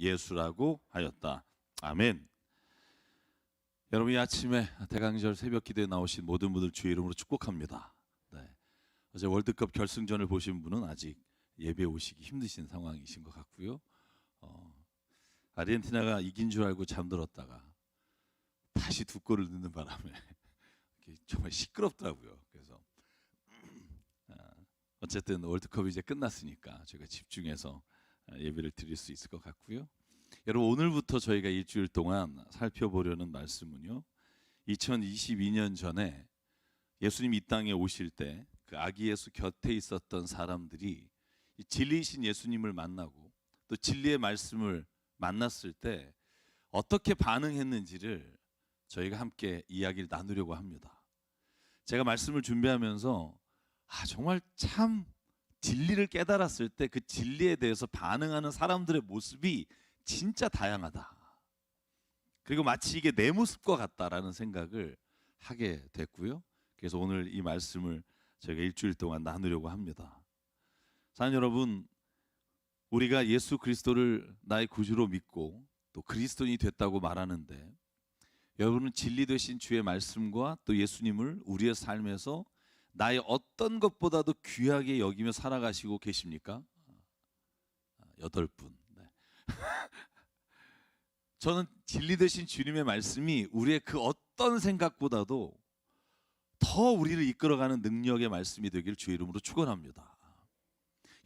예수라고 하였다. 아멘. 여러분, 이 아침에 대강절 새벽 기도에 나오신 모든 분들 주의 이름으로 축복합니다. 네. 어제 월드컵 결승전을 보신 분은 아직 예배 오시기 힘드신 상황이신 것 같고요. 아르헨티나가 이긴 줄 알고 잠들었다가 다시 두 골을 넣는 바람에 정말 시끄럽더라고요. 그래서 어쨌든 월드컵이 이제 끝났으니까 저희가 집중해서 예배를 드릴 수 있을 것 같고요. 여러분, 오늘부터 저희가 일주일 동안 살펴보려는 말씀은요, 2022년 전에 예수님 이 땅에 오실 때 그 아기 예수 곁에 있었던 사람들이 이 진리이신 예수님을 만나고 또 진리의 말씀을 만났을 때 어떻게 반응했는지를 저희가 함께 이야기를 나누려고 합니다. 제가 말씀을 준비하면서 정말 참 진리를 깨달았을 때 그 진리에 대해서 반응하는 사람들의 모습이 진짜 다양하다. 그리고 마치 이게 내 모습과 같다라는 생각을 하게 됐고요. 그래서 오늘 이 말씀을 저희가 일주일 동안 나누려고 합니다. 사랑하는 여러분, 우리가 예수 그리스도를 나의 구주로 믿고 또 그리스도인이 됐다고 말하는데, 여러분은 진리 되신 주의 말씀과 또 예수님을 우리의 삶에서 나의 어떤 것보다도 귀하게 여기며 살아가시고 계십니까? 8분. 네. 저는 진리 되신 주님의 말씀이 우리의 그 어떤 생각보다도 더 우리를 이끌어가는 능력의 말씀이 되기를 주의 이름으로 축원합니다.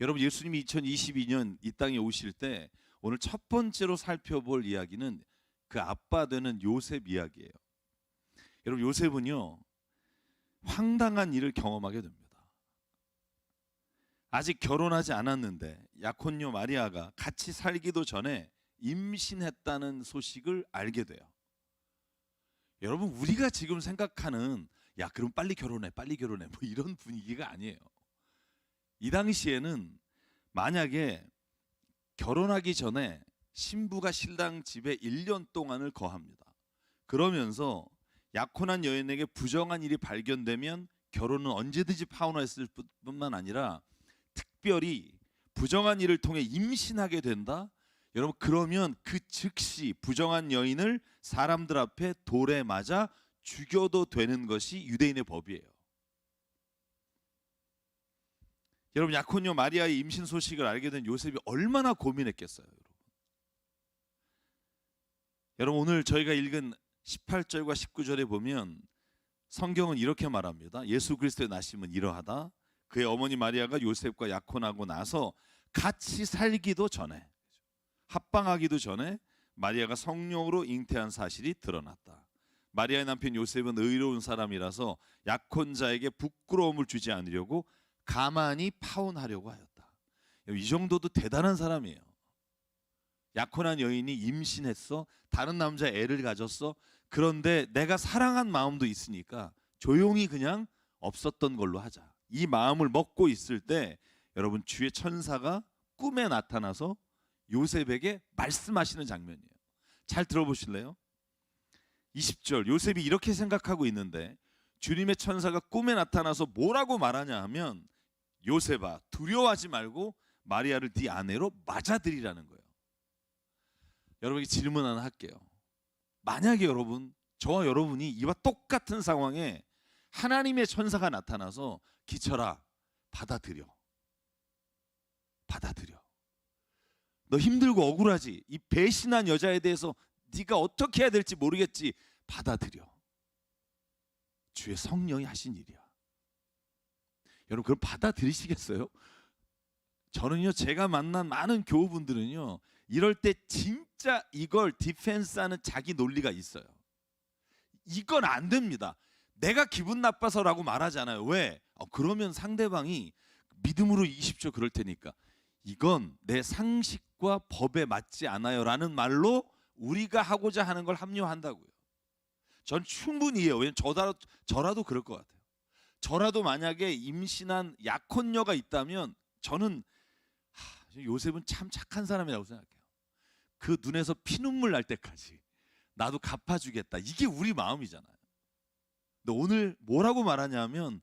여러분, 예수님이 2022년 이 땅에 오실 때 오늘 첫 번째로 살펴볼 이야기는 그 아빠 되는 요셉 이야기예요. 여러분, 요셉은요, 황당한 일을 경험하게 됩니다. 아직 결혼하지 않았는데 약혼녀 마리아가 같이 살기도 전에 임신했다는 소식을 알게 돼요. 여러분, 우리가 지금 생각하는 야, 그럼 빨리 결혼해 뭐 이런 분위기가 아니에요. 이 당시에는 만약에 결혼하기 전에 신부가 신랑 집에 1년 동안을 거합니다. 그러면서 약혼한 여인에게 부정한 일이 발견되면 결혼은 언제든지 파혼했을 뿐만 아니라 특별히 부정한 일을 통해 임신하게 된다. 여러분, 그러면 그 즉시 부정한 여인을 사람들 앞에 돌에 맞아 죽여도 되는 것이 유대인의 법이에요. 여러분, 약혼녀 마리아의 임신 소식을 알게 된 요셉이 얼마나 고민했겠어요. 여러분, 오늘 저희가 읽은 18절과 19절에 보면 성경은 이렇게 말합니다. 예수 그리스도의 나심은 이러하다. 그의 어머니 마리아가 요셉과 약혼하고 나서 같이 살기도 전에, 합방하기도 전에 마리아가 성령으로 잉태한 사실이 드러났다. 마리아의 남편 요셉은 의로운 사람이라서 약혼자에게 부끄러움을 주지 않으려고 가만히 파혼하려고 하였다. 이 정도도 대단한 사람이에요. 약혼한 여인이 임신했어. 다른 남자 애를 가졌어. 그런데 내가 사랑한 마음도 있으니까 조용히 그냥 없었던 걸로 하자. 이 마음을 먹고 있을 때 여러분, 주의 천사가 꿈에 나타나서 요셉에게 말씀하시는 장면이에요. 잘 들어보실래요? 20절, 요셉이 이렇게 생각하고 있는데 주님의 천사가 꿈에 나타나서 뭐라고 말하냐 하면, 요셉아, 두려워하지 말고 마리아를 네 아내로 맞아들이라는 거예요. 여러분에게 질문 하나 할게요. 만약에 여러분, 저와 여러분이 이와 똑같은 상황에 하나님의 천사가 나타나서 기철아, 받아들여. 너 힘들고 억울하지? 이 배신한 여자에 대해서 네가 어떻게 해야 될지 모르겠지? 받아들여. 주의 성령이 하신 일이야. 여러분, 그걸 받아들이시겠어요? 저는요, 제가 만난 많은 교우분들은요, 이럴 때 진짜 이걸 디펜스하는 자기 논리가 있어요. 이건 안 됩니다. 내가 기분 나빠서라고 말하잖아요. 왜? 그러면 상대방이 믿음으로 이기십시오 그럴 테니까. 이건 내 상식과 법에 맞지 않아요 라는 말로 우리가 하고자 하는 걸 합리화한다고요. 전 충분히 이해해요. 왜냐면 저라도 그럴 것 같아요. 저라도 만약에 임신한 약혼녀가 있다면 저는 요셉은 참 착한 사람이라고 생각해요. 그 눈에서 피눈물 날 때까지 나도 갚아주겠다. 이게 우리 마음이잖아요. 근데 오늘 뭐라고 말하냐면,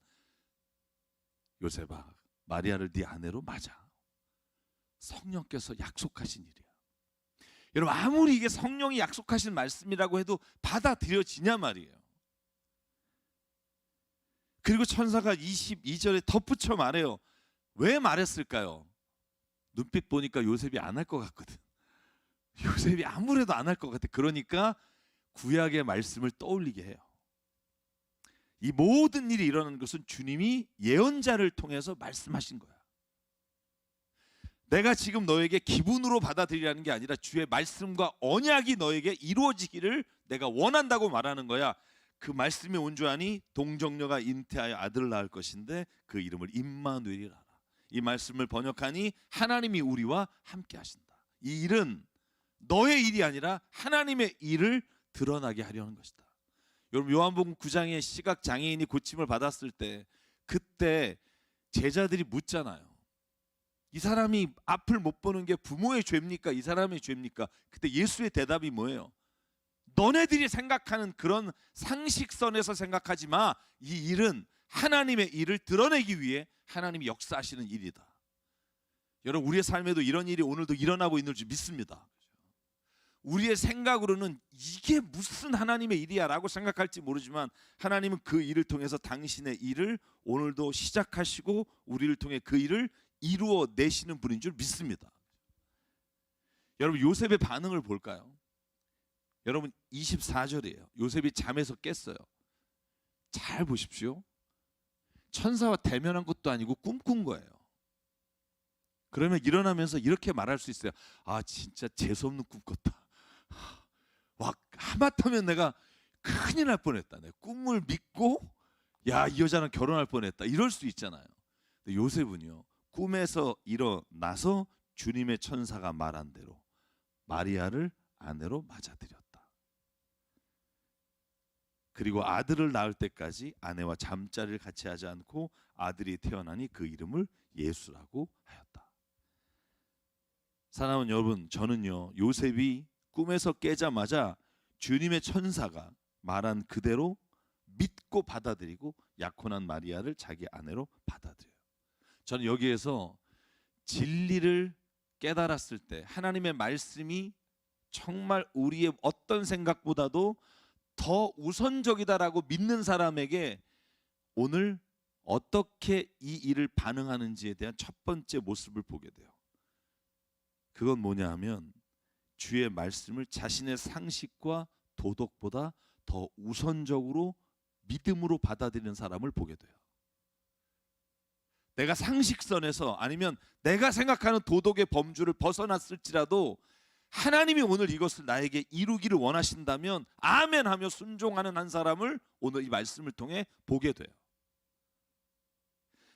요셉아, 마리아를 네 아내로 맞아. 성령께서 약속하신 일이야. 여러분 아무리 이게 성령이 약속하신 말씀이라고 해도 받아들여지냐 말이에요. 그리고 천사가 22절에 덧붙여 말해요. 왜 말했을까요? 눈빛 보니까 요셉이 안 할 것 같거든. 요셉이 아무래도 안 할 것 같아. 그러니까 구약의 말씀을 떠올리게 해요. 이 모든 일이 일어나는 것은 주님이 예언자를 통해서 말씀하신 거야. 내가 지금 너에게 기분으로 받아들이라는 게 아니라 주의 말씀과 언약이 너에게 이루어지기를 내가 원한다고 말하는 거야. 그 말씀이 온 줄 아니 동정녀가 잉태하여 아들을 낳을 것인데 그 이름을 임마누엘이라 하라. 이 말씀을 번역하니 하나님이 우리와 함께 하신다. 이 일은 너의 일이 아니라 하나님의 일을 드러나게 하려는 것이다. 여러분 요한복음 9장에 시각 장애인이 고침을 받았을 때 그때 제자들이 묻잖아요. 이 사람이 앞을 못 보는 게 부모의 죄입니까? 이 사람의 죄입니까? 그때 예수의 대답이 뭐예요? 너네들이 생각하는 그런 상식선에서 생각하지 마. 이 일은 하나님의 일을 드러내기 위해 하나님이 역사하시는 일이다. 여러분 우리의 삶에도 이런 일이 오늘도 일어나고 있는 줄 믿습니다. 우리의 생각으로는 이게 무슨 하나님의 일이야 라고 생각할지 모르지만 하나님은 그 일을 통해서 당신의 일을 오늘도 시작하시고 우리를 통해 그 일을 이루어내시는 분인 줄 믿습니다. 여러분 요셉의 반응을 볼까요? 여러분 24절이에요. 요셉이 잠에서 깼어요. 잘 보십시오. 천사와 대면한 것도 아니고 꿈꾼 거예요. 그러면 일어나면서 이렇게 말할 수 있어요. 아 진짜 재수없는 꿈 꿨다. 와 하마터면 내가 큰일 날 뻔했다. 내 꿈을 믿고 야 이 여자랑 결혼할 뻔했다. 이럴 수 있잖아요. 근데 요셉은요. 꿈에서 일어나서 주님의 천사가 말한 대로 마리아를 아내로 맞아들였다. 그리고 아들을 낳을 때까지 아내와 잠자리를 같이 하지 않고 아들이 태어나니 그 이름을 예수라고 하였다. 사랑하는 여러분, 저는요 요셉이 꿈에서 깨자마자 주님의 천사가 말한 그대로 믿고 받아들이고 약혼한 마리아를 자기 아내로 받아들여요. 저는 여기에서 진리를 깨달았을 때 하나님의 말씀이 정말 우리의 어떤 생각보다도 더 우선적이다라고 믿는 사람에게 오늘 어떻게 이 일을 반응하는지에 대한 첫 번째 모습을 보게 돼요. 그건 뭐냐 하면 주의 말씀을 자신의 상식과 도덕보다 더 우선적으로 믿음으로 받아들이는 사람을 보게 돼요. 내가 상식선에서 아니면 내가 생각하는 도덕의 범주를 벗어났을지라도 하나님이 오늘 이것을 나에게 이루기를 원하신다면 아멘 하며 순종하는 한 사람을 오늘 이 말씀을 통해 보게 돼요.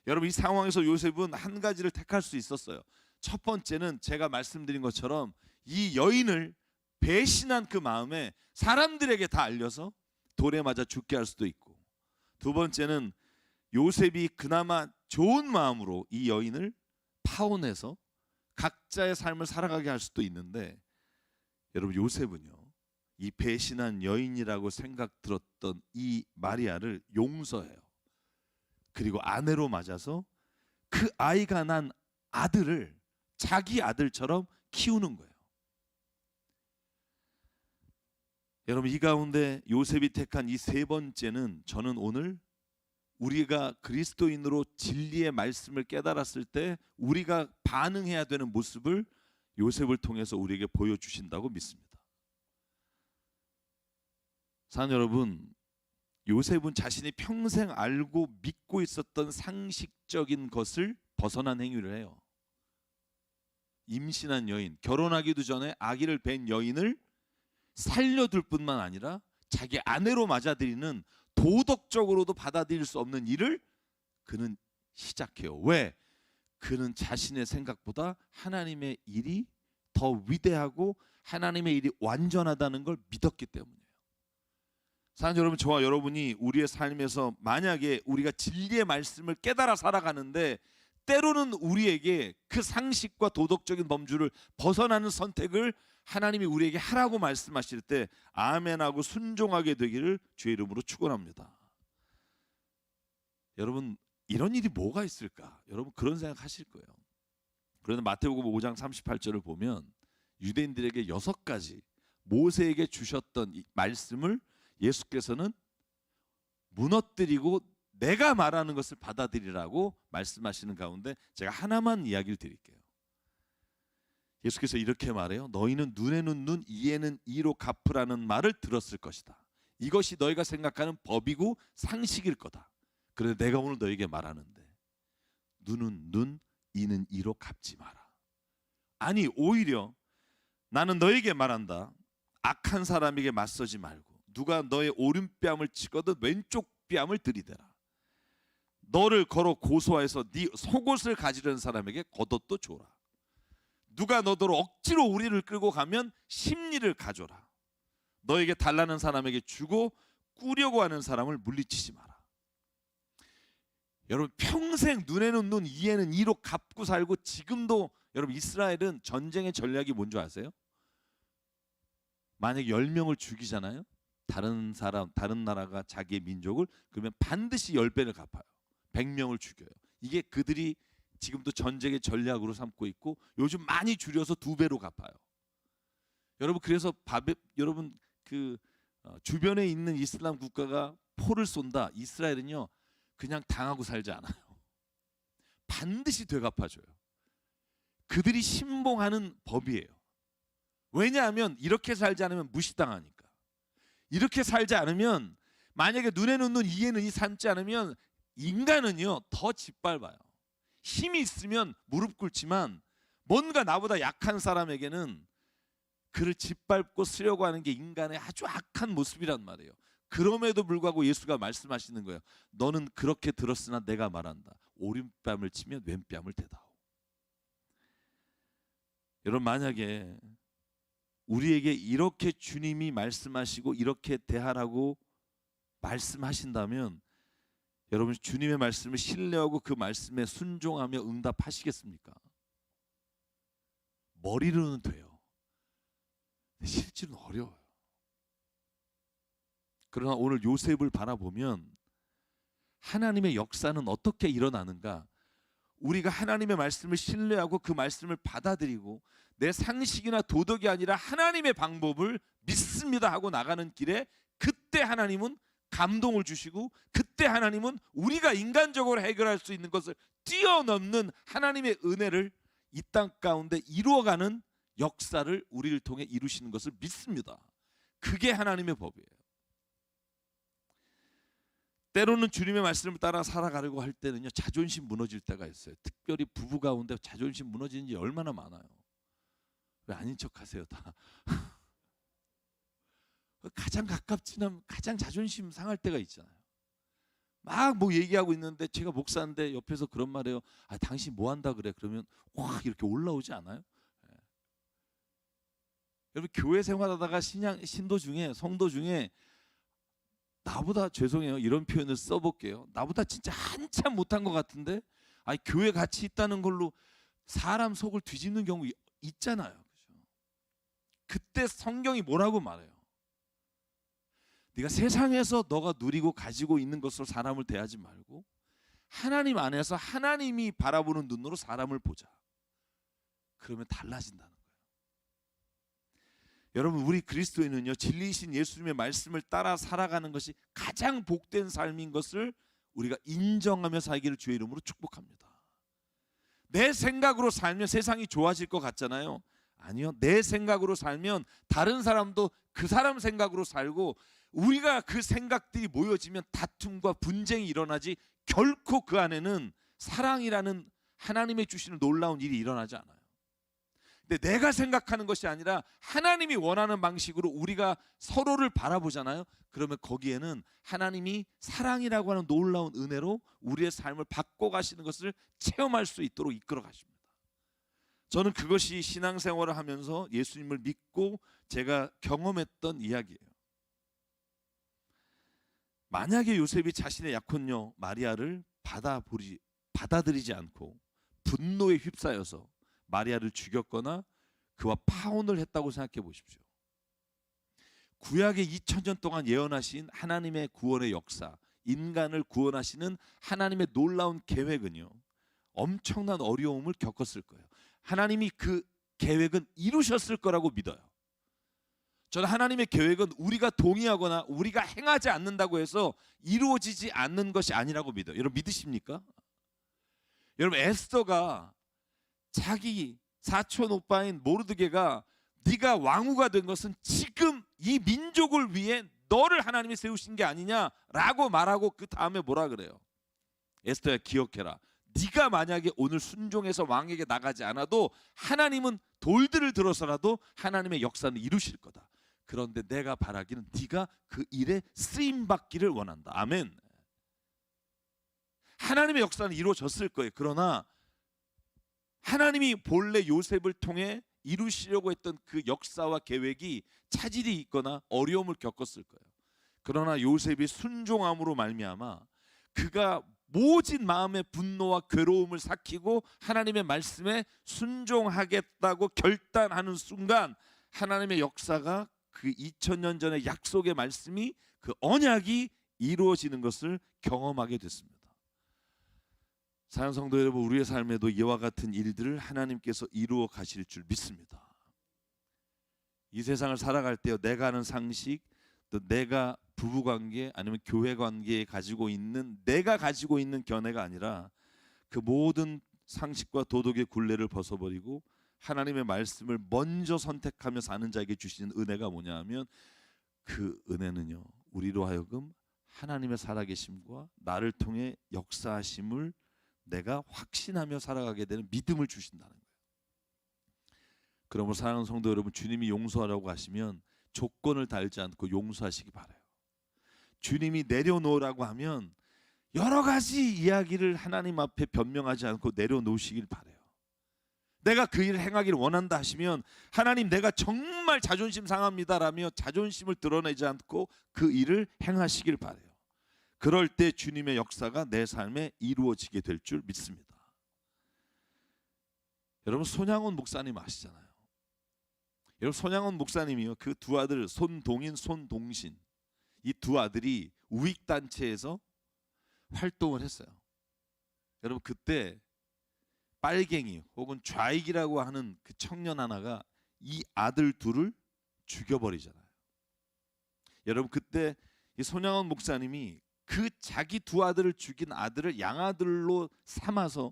여러분 이 상황에서 요셉은 한 가지를 택할 수 있었어요. 첫 번째는 제가 말씀드린 것처럼 이 여인을 배신한 그 마음에 사람들에게 다 알려서 돌에 맞아 죽게 할 수도 있고, 두 번째는 요셉이 그나마 좋은 마음으로 이 여인을 파혼해서 각자의 삶을 살아가게 할 수도 있는데, 여러분 요셉은요 이 배신한 여인이라고 생각 들었던 이 마리아를 용서해요. 그리고 아내로 맞아서 그 아이가 난 아들을 자기 아들처럼 키우는 거예요. 여러분 이 가운데 요셉이 택한 이 세 번째는 저는 오늘 우리가 그리스도인으로 진리의 말씀을 깨달았을 때 우리가 반응해야 되는 모습을 요셉을 통해서 우리에게 보여주신다고 믿습니다. 사랑하는 여러분, 요셉은 자신이 평생 알고 믿고 있었던 상식적인 것을 벗어난 행위를 해요. 임신한 여인, 결혼하기도 전에 아기를 뵌 여인을 살려둘 뿐만 아니라 자기 아내로 맞아들이는 도덕적으로도 받아들일 수 없는 일을 그는 시작해요. 왜? 그는 자신의 생각보다 하나님의 일이 더 위대하고 하나님의 일이 완전하다는 걸 믿었기 때문이에요. 사랑하는 여러분, 저와 여러분이 우리의 삶에서 만약에 우리가 진리의 말씀을 깨달아 살아가는데 때로는 우리에게 그 상식과 도덕적인 범주를 벗어나는 선택을 하나님이 우리에게 하라고 말씀하실 때 아멘하고 순종하게 되기를 주의 이름으로 축원합니다. 여러분 이런 일이 뭐가 있을까? 여러분 그런 생각 하실 거예요. 그런데 마태복음 5장 38절을 보면 유대인들에게 6가지 모세에게 주셨던 이 말씀을 예수께서는 무너뜨리고 내가 말하는 것을 받아들이라고 말씀하시는 가운데 제가 하나만 이야기를 드릴게요. 예수께서 이렇게 말해요. 너희는 눈에는 눈, 이에는 이로 갚으라는 말을 들었을 것이다. 이것이 너희가 생각하는 법이고 상식일 거다. 그런데 내가 오늘 너희에게 말하는데 눈은 눈, 이는 이로 갚지 마라. 아니 오히려 나는 너희에게 말한다. 악한 사람에게 맞서지 말고 누가 너의 오른뺨을 치거든 왼쪽 뺨을 들이대라. 너를 걸어 고소해서 네 속옷을 가지려는 사람에게 겉옷도 줘라. 누가 너더러 억지로 우리를 끌고 가면 심리를 가져라. 너에게 달라는 사람에게 주고 꾸려고 하는 사람을 물리치지 마라. 여러분 평생 눈에는 눈, 이에는 이로 갚고 살고 지금도 여러분 이스라엘은 전쟁의 전략이 뭔지 아세요? 만약에 10명을 죽이잖아요. 다른 나라가 자기의 민족을 그러면 반드시 10배를 갚아요. 100명을 죽여요. 이게 그들이 지금도 전쟁의 전략으로 삼고 있고 요즘 많이 줄여서 2배로 갚아요. 여러분 그래서 여러분 주변에 있는 이슬람 국가가 포를 쏜다. 이스라엘은요 그냥 당하고 살지 않아요. 반드시 되갚아줘요. 그들이 신봉하는 법이에요. 왜냐하면 이렇게 살지 않으면 무시당하니까. 이렇게 살지 않으면 만약에 눈에는 눈, 이에는 이 삼지 않으면 인간은요 더 짓밟아요. 힘이 있으면 무릎 꿇지만 뭔가 나보다 약한 사람에게는 그를 짓밟고 쓰려고 하는 게 인간의 아주 악한 모습이란 말이에요. 그럼에도 불구하고 예수가 말씀하시는 거예요. 너는 그렇게 들었으나 내가 말한다. 오른뺨을 치면 왼뺨을 대다오. 여러분 만약에 우리에게 이렇게 주님이 말씀하시고 이렇게 대하라고 말씀하신다면 여러분 주님의 말씀을 신뢰하고 그 말씀에 순종하며 응답하시겠습니까? 머리로는 돼요. 실제로는 어려워요. 그러나 오늘 요셉을 바라보면 하나님의 역사는 어떻게 일어나는가? 우리가 하나님의 말씀을 신뢰하고 그 말씀을 받아들이고 내 상식이나 도덕이 아니라 하나님의 방법을 믿습니다 하고 나가는 길에 그때 하나님은 감동을 주시고 그때 하나님은 우리가 인간적으로 해결할 수 있는 것을 뛰어넘는 하나님의 은혜를 이 땅 가운데 이루어가는 역사를 우리를 통해 이루시는 것을 믿습니다. 그게 하나님의 법이에요. 때로는 주님의 말씀을 따라 살아가려고 할 때는요 자존심 무너질 때가 있어요. 특별히 부부 가운데 자존심 무너지는 일이 얼마나 많아요. 왜 아닌 척하세요 다. 가장 가깝지만 가장 자존심 상할 때가 있잖아요. 막 뭐 얘기하고 있는데 제가 목사인데 옆에서 그런 말해요. 아 당신 뭐 한다 그래? 그러면 확 이렇게 올라오지 않아요? 네. 여러분 교회 생활하다가 신도 중에 성도 중에 나보다 죄송해요 이런 표현을 써볼게요. 나보다 진짜 한참 못한 것 같은데 아니 교회 같이 있다는 걸로 사람 속을 뒤집는 경우 있잖아요. 그렇죠? 그때 성경이 뭐라고 말해요? 네가 세상에서 너가 누리고 가지고 있는 것으로 사람을 대하지 말고 하나님 안에서 하나님이 바라보는 눈으로 사람을 보자. 그러면 달라진다는 거예요. 여러분 우리 그리스도인은요 진리이신 예수님의 말씀을 따라 살아가는 것이 가장 복된 삶인 것을 우리가 인정하며 살기를 주의 이름으로 축복합니다. 내 생각으로 살면 세상이 좋아질 것 같잖아요. 아니요. 내 생각으로 살면 다른 사람도 그 사람 생각으로 살고 우리가 그 생각들이 모여지면 다툼과 분쟁이 일어나지 결코 그 안에는 사랑이라는 하나님의 주시는 놀라운 일이 일어나지 않아요. 근데 내가 생각하는 것이 아니라 하나님이 원하는 방식으로 우리가 서로를 바라보잖아요. 그러면 거기에는 하나님이 사랑이라고 하는 놀라운 은혜로 우리의 삶을 바꿔가시는 것을 체험할 수 있도록 이끌어 가십니다. 저는 그것이 신앙생활을 하면서 예수님을 믿고 제가 경험했던 이야기예요. 만약에 요셉이 자신의 약혼녀 마리아를 받아들이지 않고 분노에 휩싸여서 마리아를 죽였거나 그와 파혼을 했다고 생각해 보십시오. 구약의 2000년 동안 예언하신 하나님의 구원의 역사, 인간을 구원하시는 하나님의 놀라운 계획은요 엄청난 어려움을 겪었을 거예요. 하나님이 그 계획은 이루셨을 거라고 믿어요. 저는 하나님의 계획은 우리가 동의하거나 우리가 행하지 않는다고 해서 이루어지지 않는 것이 아니라고 믿어요. 여러분 믿으십니까? 여러분 에스더가 자기 사촌 오빠인 모르드게가 네가 왕후가 된 것은 지금 이 민족을 위해 너를 하나님이 세우신 게 아니냐라고 말하고 그 다음에 뭐라 그래요? 에스더야 기억해라. 네가 만약에 오늘 순종해서 왕에게 나가지 않아도 하나님은 돌들을 들어서라도 하나님의 역사는 이루실 거다. 그런데 내가 바라기는 네가 그 일에 쓰임 받기를 원한다. 아멘. 하나님의 역사는 이루어졌을 거예요. 그러나 하나님이 본래 요셉을 통해 이루시려고 했던 그 역사와 계획이 차질이 있거나 어려움을 겪었을 거예요. 그러나 요셉이 순종함으로 말미암아 그가 모진 마음의 분노와 괴로움을 삭히고 하나님의 말씀에 순종하겠다고 결단하는 순간 하나님의 역사가 그 2000년 전의 약속의 말씀이 그 언약이 이루어지는 것을 경험하게 됐습니다. 사랑하는 성도 여러분, 우리의 삶에도 이와 같은 일들을 하나님께서 이루어 가실 줄 믿습니다. 이 세상을 살아갈 때요, 내가 아는 상식, 또 내가 부부관계 아니면 교회관계에 가지고 있는 내가 가지고 있는 견해가 아니라 그 모든 상식과 도덕의 굴레를 벗어버리고 하나님의 말씀을 먼저 선택하며 사는 자에게 주시는 은혜가 뭐냐 하면 그 은혜는요, 우리로 하여금 하나님의 살아계심과 나를 통해 역사하심을 내가 확신하며 살아가게 되는 믿음을 주신다는 거예요. 그러므로 사랑하는 성도 여러분, 주님이 용서하라고 하시면 조건을 달지 않고 용서하시기 바라요. 주님이 내려놓으라고 하면 여러 가지 이야기를 하나님 앞에 변명하지 않고 내려놓으시길 바라요. 내가 그 일을 행하기를 원한다 하시면 하나님 내가 정말 자존심 상합니다라며 자존심을 드러내지 않고 그 일을 행하시길 바라요. 그럴 때 주님의 역사가 내 삶에 이루어지게 될 줄 믿습니다. 여러분 손양원 목사님 아시잖아요. 여러분 손양원 목사님이요, 그 두 아들 손동인, 손동신, 이 두 아들이 우익단체에서 활동을 했어요. 여러분 그때 빨갱이 혹은 좌익이라고 하는 그 청년 하나가 이 아들 둘을 죽여버리잖아요. 여러분 그때 이 손양원 목사님이 그 자기 두 아들을 죽인 아들을 양아들로 삼아서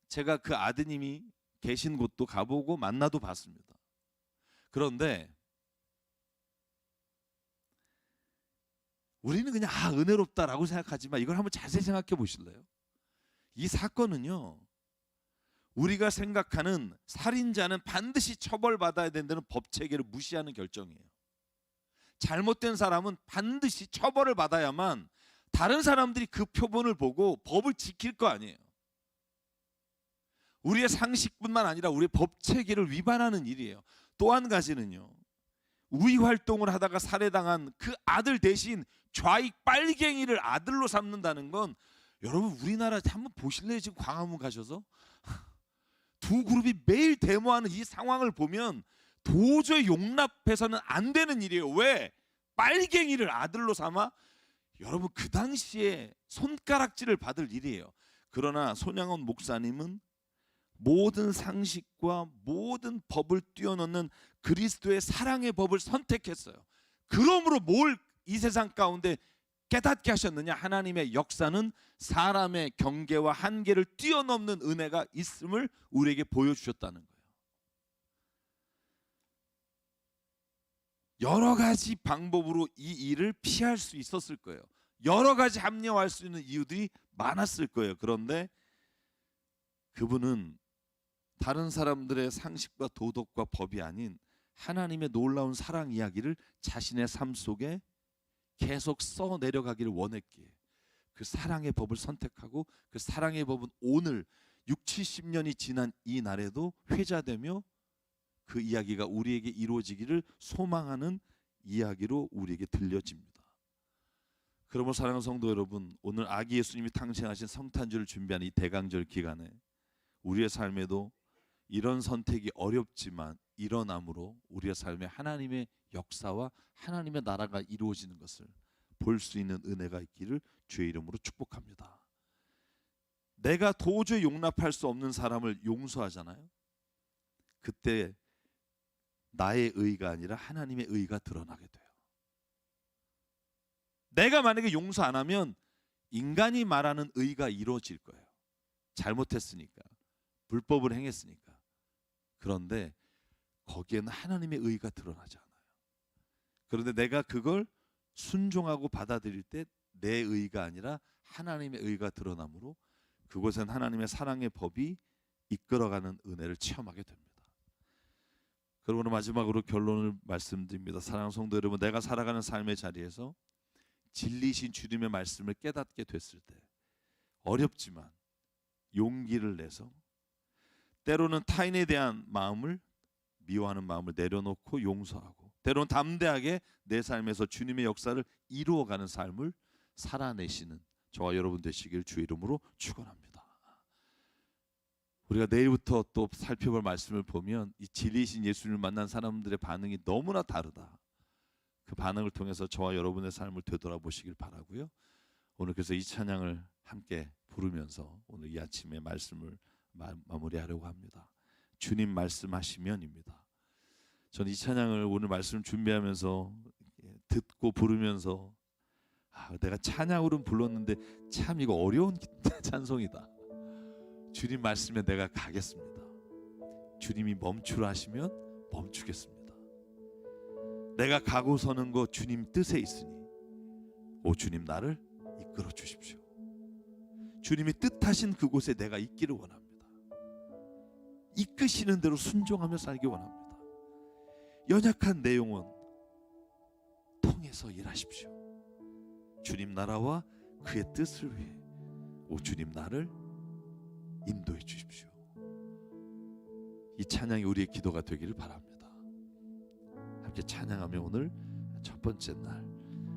제가 그 아드님이 계신 곳도 가보고 만나도 봤습니다. 그런데 우리는 그냥 은혜롭다라고 생각하지만 이걸 한번 자세히 생각해 보실래요? 이 사건은요, 우리가 생각하는 살인자는 반드시 처벌받아야 된다는 법 체계를 무시하는 결정이에요. 잘못된 사람은 반드시 처벌을 받아야만 다른 사람들이 그 표본을 보고 법을 지킬 거 아니에요. 우리의 상식뿐만 아니라 우리의 법 체계를 위반하는 일이에요. 또 한 가지는요, 우위 활동을 하다가 살해당한 그 아들 대신 좌익 빨갱이를 아들로 삼는다는 건, 여러분 우리나라 한번 보실래요? 지금 광화문 가셔서 두 그룹이 매일 데모하는 이 상황을 보면 도저히 용납해서는 안 되는 일이에요. 왜? 빨갱이를 아들로 삼아? 여러분 그 당시에 손가락질을 받을 일이에요. 그러나 손양원 목사님은 모든 상식과 모든 법을 뛰어넘는 그리스도의 사랑의 법을 선택했어요. 그러므로 뭘 이 세상 가운데 깨닫게 하셨느냐? 하나님의 역사는 사람의 경계와 한계를 뛰어넘는 은혜가 있음을 우리에게 보여주셨다는 거예요. 여러 가지 방법으로 이 일을 피할 수 있었을 거예요. 여러 가지 합리화할 수 있는 이유들이 많았을 거예요. 그런데 그분은 다른 사람들의 상식과 도덕과 법이 아닌 하나님의 놀라운 사랑 이야기를 자신의 삶 속에 계속 써 내려가기를 원했기에 그 사랑의 법을 선택하고 그 사랑의 법은 오늘 60-70년이 지난 이 날에도 회자되며 그 이야기가 우리에게 이루어지기를 소망하는 이야기로 우리에게 들려집니다. 그러므로 사랑하는 성도 여러분, 오늘 아기 예수님이 탄생하신 성탄절을 준비하는 이 대강절 기간에 우리의 삶에도 이런 선택이 어렵지만 일어남으로 우리의 삶에 하나님의 역사와 하나님의 나라가 이루어지는 것을 볼 수 있는 은혜가 있기를 주의 이름으로 축복합니다. 내가 도저히 용납할 수 없는 사람을 용서하잖아요. 그때 나의 의가 아니라 하나님의 의가 드러나게 돼요. 내가 만약에 용서 안 하면 인간이 말하는 의가 이루어질 거예요. 잘못했으니까, 불법을 행했으니까. 그런데 거기에는 하나님의 의가 드러나지 않아요. 그런데 내가 그걸 순종하고 받아들일 때 내 의가 아니라 하나님의 의가 드러나므로 그곳엔 하나님의 사랑의 법이 이끌어가는 은혜를 체험하게 됩니다. 그러고 마지막으로 결론을 말씀드립니다. 사랑하는 성도 여러분, 내가 살아가는 삶의 자리에서 진리신 주님의 말씀을 깨닫게 됐을 때 어렵지만 용기를 내서 때로는 타인에 대한 마음을 미워하는 마음을 내려놓고 용서하고 때로는 담대하게 내 삶에서 주님의 역사를 이루어가는 삶을 살아내시는 저와 여러분 되시길 주의 이름으로 축원합니다. 우리가 내일부터 또 살펴볼 말씀을 보면 이 진리이신 예수님을 만난 사람들의 반응이 너무나 다르다. 그 반응을 통해서 저와 여러분의 삶을 되돌아보시길 바라고요. 오늘 그래서 이 찬양을 함께 부르면서 오늘 이 아침에 말씀을 마무리하려고 합니다. 주님 말씀하시면입니다. 저는 이 찬양을 오늘 말씀 준비하면서 듣고 부르면서 내가 찬양으로는 불렀는데 참 이거 어려운 찬송이다. 주님 말씀에 내가 가겠습니다. 주님이 멈추라 하시면 멈추겠습니다. 내가 가고 서는 거 주님 뜻에 있으니 오 주님 나를 이끌어 주십시오. 주님이 뜻하신 그곳에 내가 있기를 원합니다. 이끄시는 대로 순종하며 살기 원합니다. 연약한 내 영혼 통해서 일하십시오. 주님 나라와 그의 뜻을 위해 오 주님 나를 인도해 주십시오. 이 찬양이 우리의 기도가 되기를 바랍니다. 함께 찬양하며 오늘 첫 번째 날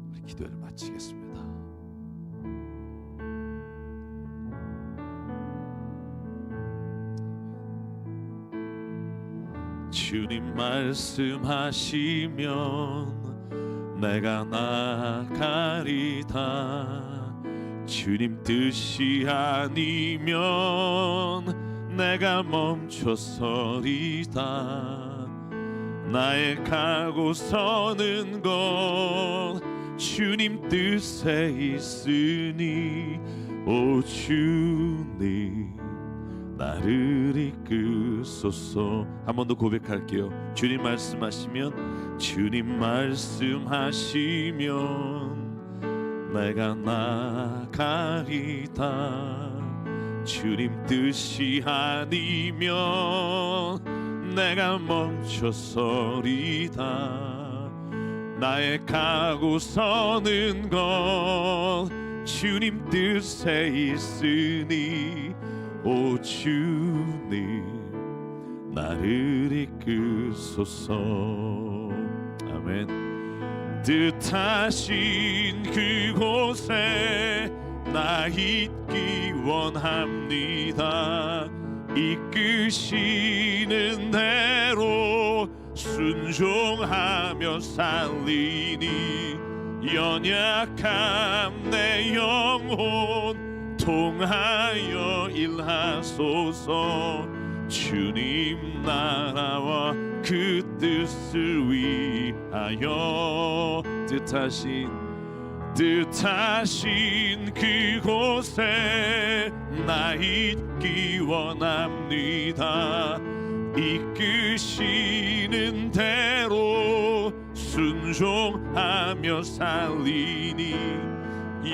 우리 기도를 마치겠습니다. 주님 말씀하시면 내가 나가리다. 주님 뜻이 아니면 내가 멈춰서리다. 나의 가고 서는 것 주님 뜻에 있으니 오 주님 나를 이끄소서. 한 번 더 고백할게요. 주님 말씀하시면 주님 말씀하시면 내가 나가리다. 주님 뜻이 아니면 내가 멈춰서리다. 나의 가고 서는 것 주님 뜻에 있으니 오 주님 나를 이끄소서. 아멘. 뜻하신 그곳에 나 있기 원합니다. 이끄시는 대로 순종하며 살리니 연약한 내 영혼 통하여 일하소서. 주님 나라와 그 뜻을 위하여 뜻하신 그곳에 나 있기 원합니다. 이끄시는 대로 순종하며 살리니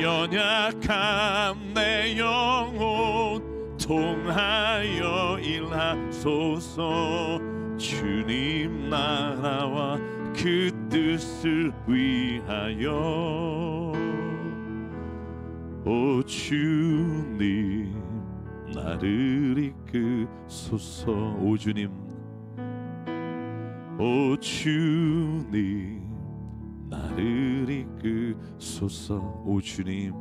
연약한 내 영혼 통하여 일하소서. 주님 나라와 그 뜻을 위하여 오 주님 나를 이끄소서. 오 주님 나를 이끄소서. 오 주님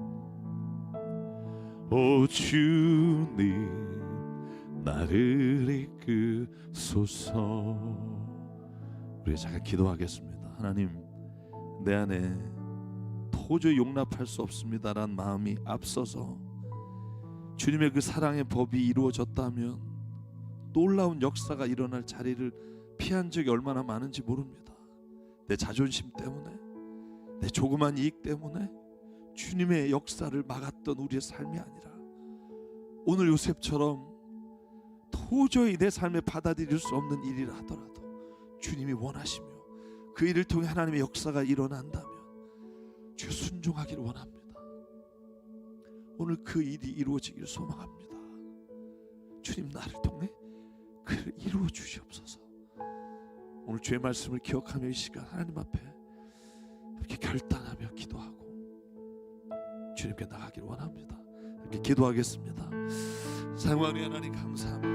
나를 이끄소서. 우리 잠깐 기도하겠습니다. 하나님 내 안에 도저히 용납할 수 없습니다라는 마음이 앞서서 주님의 그 사랑의 법이 이루어졌다면 놀라운 역사가 일어날 자리를 피한 적이 얼마나 많은지 모릅니다. 내 자존심 때문에, 내 조그만 이익 때문에 주님의 역사를 막았던 우리의 삶이 아니라 오늘 요셉처럼 도저히 내 삶에 받아들일 수 없는 일이라 하더라도 주님이 원하시며 그 일을 통해 하나님의 역사가 일어난다면 주여 순종하기를 원합니다. 오늘 그 일이 이루어지기를 소망합니다. 주님, 나를 통해 그를 이루어 주시옵소서. 오늘 주의 말씀을 기억하며 이 시간 하나님 앞에 이렇게 결단하며 기도하고 주님께 나가기를 원합니다. 이렇게 기도하겠습니다. 사랑하는 하나님, 감사합니다.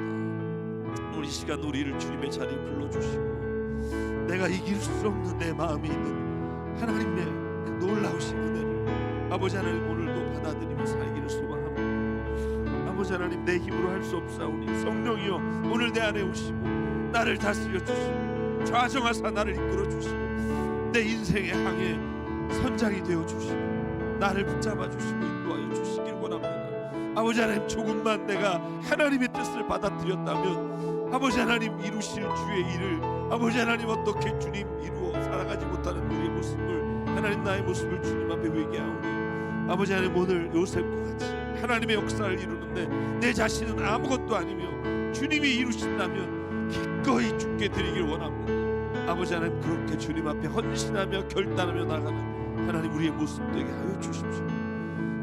오늘 이 시간 우리를 주님의 자리에 불러주시고 내가 이길 수 없는 내 마음에 있는 하나님의 그 놀라우신 은혜를 아버지 하나님 오늘도 받아들이며 살기를 소망합니다. 아버지 하나님, 내 힘으로 할 수 없사오니 성령이여 오늘 내 안에 오시고 나를 다스려 주시고 좌정하사 나를 이끌어 주시고 내 인생의 항해 선장이 되어 주시고 나를 붙잡아 주시고 인도하여 주시길 원합니다. 아버지 하나님, 조금만 내가 하나님의 뜻을 받아들였다면 아버지 하나님 이루실 주의 일을 아버지 하나님 어떻게 주님 이루어 살아가지 못하는 우리의 모습을 하나님 나의 모습을 주님 앞에 회개하오니 아버지 하나님, 오늘 요셉과 같이 하나님의 역사를 이루는데 내 자신은 아무것도 아니며 주님이 이루신다면 기꺼이 주께 드리길 원합니다. 아버지 하나님, 그렇게 주님 앞에 헌신하며 결단하며 나가는 하나님 우리의 모습 되게 하여 주십시오.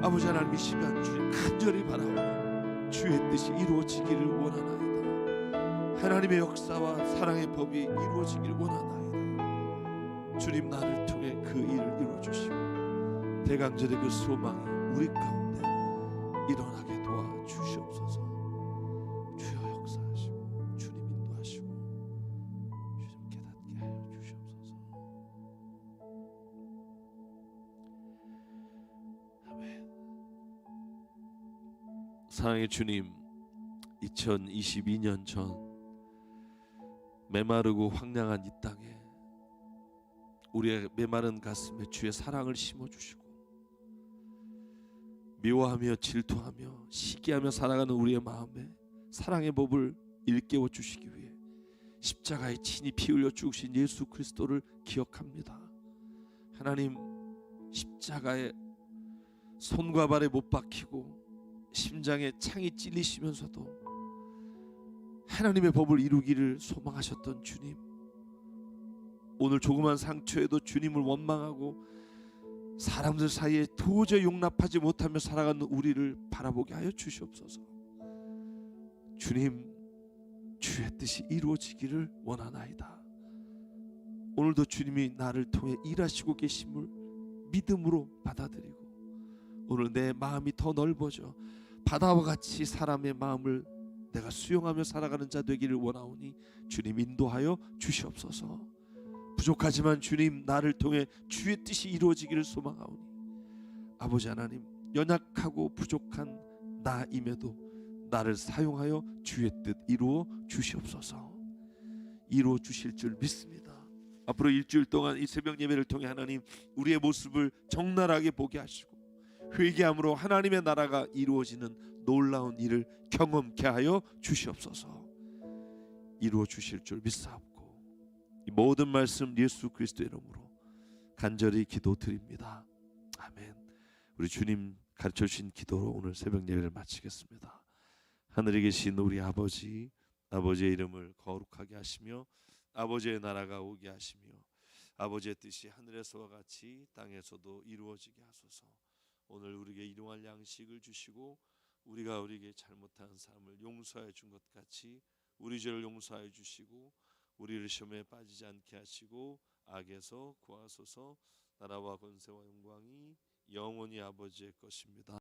아버지 하나님, 이 시간 주님 간절히 바라오니 주의 뜻이 이루어지기를 원하나이다. 하나님의 역사와 사랑의 법이 이루어지기를 원하나이다. 주님, 나를 통해 그 일을 이루어주시고 대강절의 그 소망이 우리 가운데 일어나게 도와주시옵소서. 주여 역사하시고 주님 인도하시고 주님 깨닫게 하여 주시옵소서. 아멘. 사랑의 주님, 2022년 전 메마르고 황량한 이 땅에 우리의 메마른 가슴에 주의 사랑을 심어주시고 미워하며 질투하며 시기하며 살아가는 우리의 마음에 사랑의 법을 일깨워 주시기 위해 십자가에 친히 피 흘려 죽으신 예수 그리스도를 기억합니다. 하나님, 십자가에 손과 발에 못 박히고 심장에 창이 찔리시면서도 하나님의 법을 이루기를 소망하셨던 주님, 오늘 조그만 상처에도 주님을 원망하고 사람들 사이에 도저히 용납하지 못하며 살아가는 우리를 바라보게 하여 주시옵소서. 주님, 주의 뜻이 이루어지기를 원하나이다. 오늘도 주님이 나를 통해 일하시고 계심을 믿음으로 받아들이고 오늘 내 마음이 더 넓어져 바다와 같이 사람의 마음을 내가 수용하며 살아가는 자 되기를 원하오니 주님 인도하여 주시옵소서. 부족하지만 주님, 나를 통해 주의 뜻이 이루어지기를 소망하오니 아버지 하나님, 연약하고 부족한 나임에도 나를 사용하여 주의 뜻 이루어 주시옵소서. 이루어 주실 줄 믿습니다. 앞으로 일주일 동안 이 새벽 예배를 통해 하나님 우리의 모습을 적나라하게 보게 하시고 회개함으로 하나님의 나라가 이루어지는 놀라운 일을 경험케 하여 주시옵소서. 이루어 주실 줄 믿사옵고 이 모든 말씀 예수 그리스도의 이름으로 간절히 기도드립니다. 아멘. 우리 주님 가르쳐 주신 기도로 오늘 새벽 예배를 마치겠습니다. 하늘에 계신 우리 아버지, 아버지의 이름을 거룩하게 하시며 아버지의 나라가 오게 하시며 아버지의 뜻이 하늘에서와 같이 땅에서도 이루어지게 하소서. 오늘 우리에게 일용할 양식을 주시고 우리가 우리에게 잘못한 사람을 용서해 준 것 같이 우리 죄를 용서해 주시고 우리를 시험에 빠지지 않게 하시고 악에서 구하소서. 나라와 권세와 영광이 영원히 아버지의 것입니다.